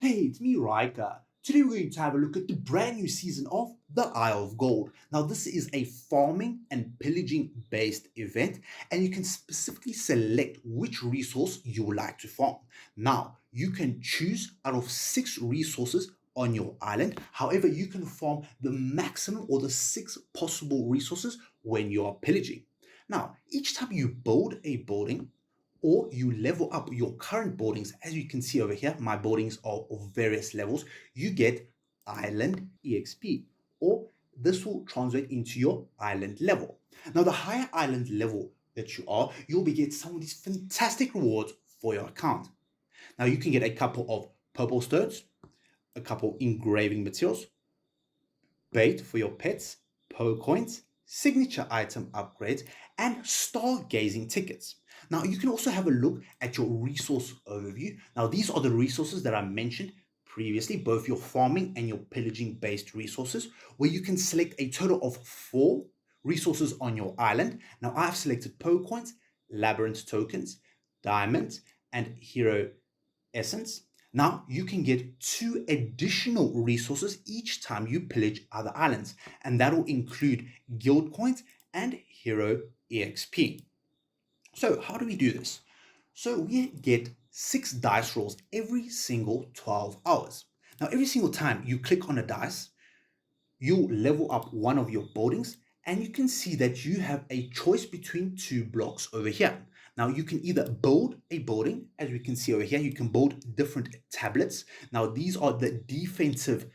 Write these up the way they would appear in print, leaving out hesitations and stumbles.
Hey, it's me, Riker. Today we're going to have a look at the brand new season of the Isle of Gold. Now, this is a farming and pillaging based event, and you can specifically select which resource you would like to farm. Now, you can choose out of 6 resources on your island. However, you can farm the maximum or the 6 possible resources when you are pillaging. Now, each time you build a building, or you level up your current buildings, as you can see over here, my buildings are of various levels, you get island EXP, or this will translate into your island level. Now, the higher island level that you are, you'll be getting some of these fantastic rewards for your account. Now, you can get a couple of purple stones, a couple engraving materials, bait for your pets, coins, signature item upgrades, and stargazing tickets. Now, you can also have a look at your resource overview. Now, these are the resources that I mentioned previously, both your farming and your pillaging based resources, where you can select a total of 4 resources on your island. Now, I've selected coins, labyrinth tokens, diamonds, and hero essence. Now you can get 2 additional resources each time you pillage other islands, and that will include guild coins and hero EXP. So how do we do this? So we get 6 dice rolls every single 12 hours. Now every single time you click on a dice, you'll level up one of your buildings, and you can see that you have a choice between 2 blocks over here. Now you can either build a building, as we can see over here, you can build different tablets. Now these are the defensive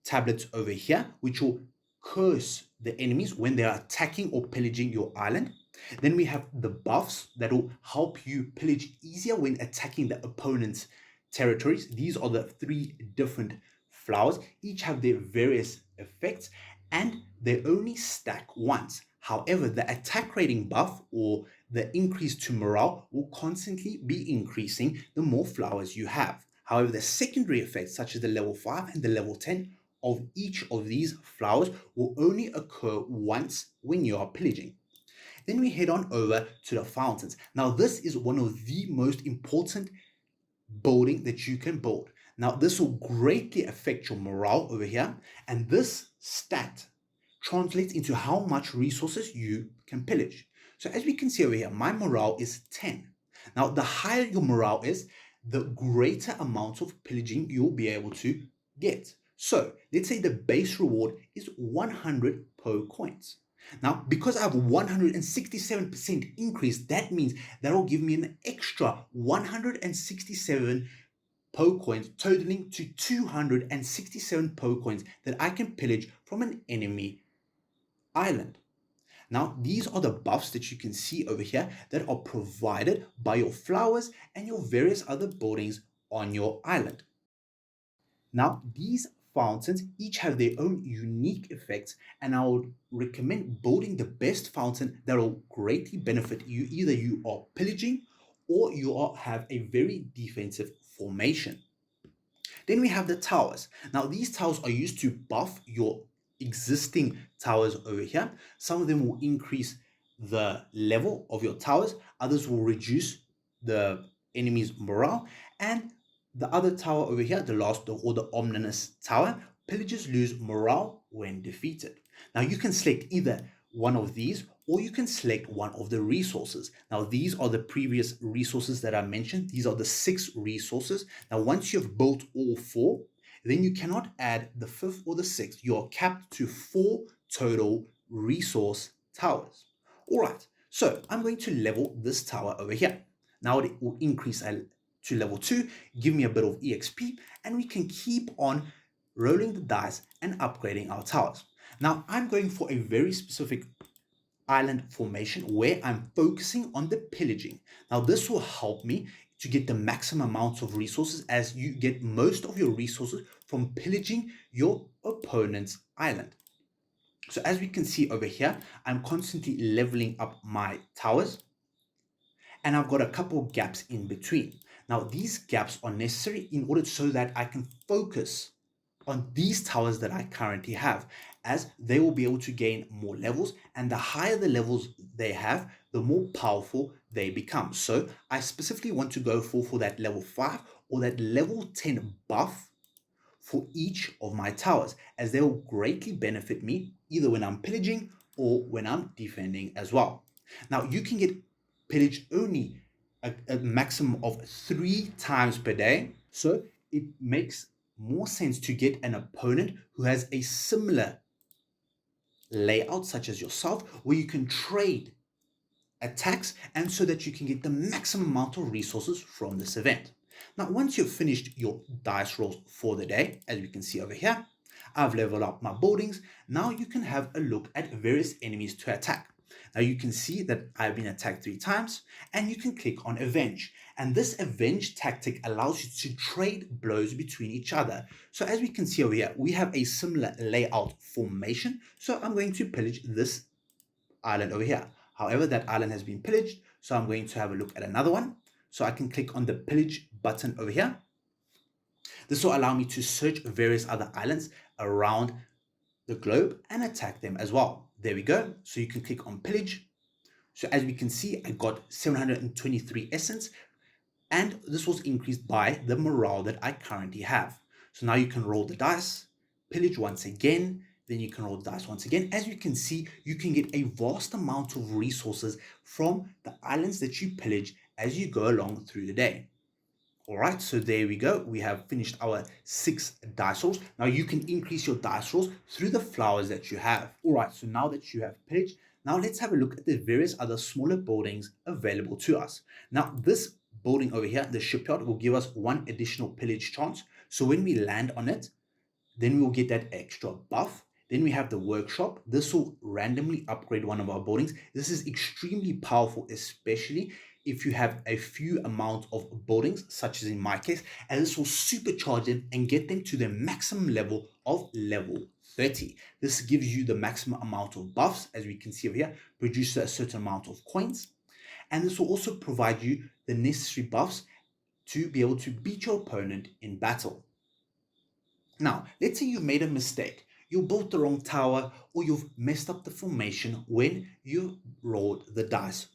tablets over here, which will curse the enemies when they are attacking or pillaging your island. Then we have the buffs that will help you pillage easier when attacking the opponent's territories. These are the 3 different flowers. Each have their various effects, and they only stack once. However, the attack rating buff, or the increase to morale, will constantly be increasing the more flowers you have. However, the secondary effects, such as the level 5 and the level 10 of each of these flowers, will only occur once when you are pillaging. Then we head on over to the fountains. Now, this is one of the most important building that you can build. Now, this will greatly affect your morale over here, and this stat translates into how much resources you can pillage. So as we can see over here, my morale is 10. Now, the higher your morale is, the greater amount of pillaging you'll be able to get. So let's say the base reward is 100 coins. Now, because I have 167% increase, that means that will give me an extra 167 coins, totaling to 267 coins that I can pillage from an enemy island. Now, these are the buffs that you can see over here that are provided by your flowers and your various other buildings on your island. Now, these fountains each have their own unique effects, and I would recommend building the best fountain that will greatly benefit you. Either you are pillaging or have a very defensive formation. Then we have the towers. Now, these towers are used to buff your existing towers over here. Some of them will increase the level of your towers, others will reduce the enemy's morale, and the other tower over here, the last or the ominous tower, pillagers lose morale when defeated. Now you can select either one of these, or you can select one of the resources. Now these are the previous resources that I mentioned. These are the 6 resources. Now once you've built all 4, then you cannot add the 5th or the 6th. You are capped to 4 total resource towers. All right, so I'm going to level this tower over here. Now it will increase to level 2, give me a bit of EXP, and we can keep on rolling the dice and upgrading our towers. Now I'm going for a very specific island formation where I'm focusing on the pillaging. Now this will help me to get the maximum amounts of resources, as you get most of your resources from pillaging your opponent's island. So as we can see over here, I'm constantly leveling up my towers, and I've got a couple of gaps in between. Now these gaps are necessary in order so that I can focus on these towers that I currently have, as they will be able to gain more levels, and the higher the levels they have, the more powerful they become. So I specifically want to go for that level 5 or that level 10 buff for each of my towers, as they will greatly benefit me either when I'm pillaging or when I'm defending as well. Now, you can get pillaged only a maximum of 3 times per day, so it makes more sense to get an opponent who has a similar layout such as yourself, where you can trade attacks and so that you can get the maximum amount of resources from this event. Now, once you've finished your dice rolls for the day, as we can see over here, I've leveled up my buildings. Now you can have a look at various enemies to attack. Now you can see that I've been attacked 3 times, and you can click on Avenge. And this Avenge tactic allows you to trade blows between each other. So as we can see over here, we have a similar layout formation. So I'm going to pillage this island over here. However, that island has been pillaged, so I'm going to have a look at another one. So I can click on the pillage button over here. This will allow me to search various other islands around the globe and attack them as well. There we go. So you can click on pillage. So as we can see, I got 723 essence, and this was increased by the morale that I currently have. So now you can roll the dice, pillage once again, then you can roll the dice once again. As you can see, you can get a vast amount of resources from the islands that you pillage as you go along through the day. All right, so there we go. We have finished our 6 dice rolls. Now you can increase your dice rolls through the flowers that you have. All right, so now that you have pillaged, now let's have a look at the various other smaller buildings available to us. Now this building over here, the shipyard, will give us 1 additional pillage chance. So when we land on it, then we will get that extra buff. Then we have the workshop. This will randomly upgrade one of our buildings. This is extremely powerful, especially if you have a few amount of buildings, such as in my case, and this will supercharge them and get them to their maximum level of level 30. This gives you the maximum amount of buffs, as we can see over here, produce a certain amount of coins. And this will also provide you the necessary buffs to be able to beat your opponent in battle. Now, let's say you've made a mistake. You built the wrong tower, or you've messed up the formation when you rolled the dice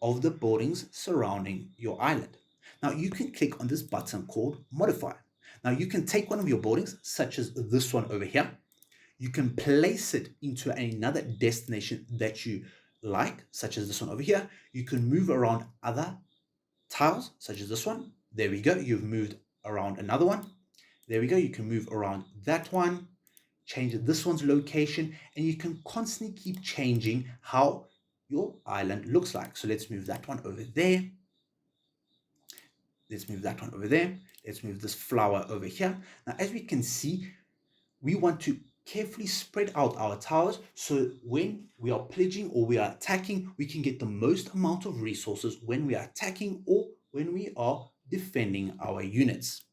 of the buildings surrounding your island. Now you can click on this button called Modify. Now you can take one of your buildings, such as this one over here. You can place it into another destination that you like, such as this one over here. You can move around other tiles, such as this one. There we go. You've moved around another one. There we go. You can move around that one, change this one's location, and you can constantly keep changing how your island looks like. So let's move that one over there. Let's move that one over there. Let's move this flower over here. Now, as we can see, we want to carefully spread out our towers, so when we are pillaging or we are attacking, we can get the most amount of resources when we are attacking or when we are defending our units.